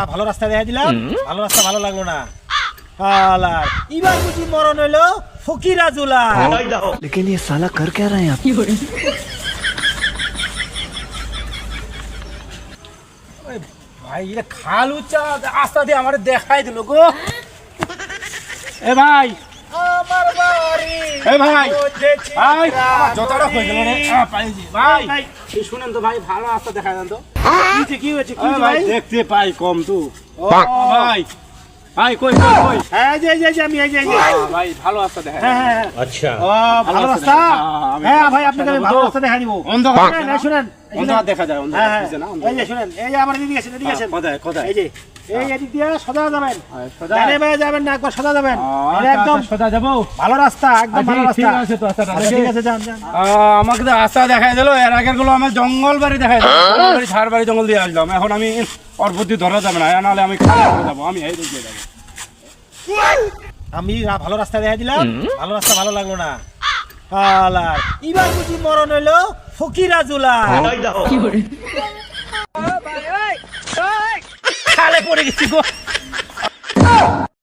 ভালো রাস্তা দেখা দিলাম, ভালো রাস্তা ভালো লাগলো না। আলার এবার বুঝি মরণ হইলো ফকিরা জুলা। लेकिन ये साला कर क्या रहे हैं आप? ভাই এটা খালু চা আস্তা দিয়ে আমার দেখাই দিল গো। এ ভাই আমার বাড়ি, এ ভাই ভাই যতটা হয়ে গেল রে পাইছি ভাই। এই শুনেন তো ভাই, ভালো রাস্তা দেখা দেন তো। কি হয়েছে কি ভাই? দেখতে পাই কম তো। ও ভাই ভাই কই কই কই? হ্যাঁ এই যে আমি এই যে ভাই ভালো রাস্তা দেখা। হ্যাঁ আচ্ছা ও ভালো রাস্তা। হ্যাঁ ভাই আপনাকে আমি ভালো রাস্তা দেখা দিব। অন্ধকার না শুনেন, অন্ধকার দেখা যায়, অন্ধকার দিছে না। এই যে শুনেন, এই যে আমার এদিকে আছেন, এদিকে আছেন। কোথায় কোথায়? এই যে এই এদিক দিয়ে সোজা যাবেন, ডানে বামে যাবেন না, একবার সোজা যাবেন। এটা একদম সোজা যাব, ভালো রাস্তা, একদম ভালো রাস্তা। ঠিক আছে তো রাস্তাটা ঠিক আছে, যান যান। আমাকে তো রাস্তা দেখাই দিল, এর আগের গুলো আমার জঙ্গল বাড়ি দেখাই দিল, জঙ্গল বাড়ি ঝাড় বাড়ি জঙ্গল দিয়ে আসলাম। এখন আমি ওর বুদ্ধি ধরা যাবে না, নাহলে আমি খালি করে যাবো। আমি এই দিকে যাবো। আমি ভালো রাস্তা দেখা দিলাম, ভালো রাস্তা ভালো লাগলো না। আলার এবার বুঝি মরণ হইলো ফকিরা জুলা। খালে পড়ে গেছি গো।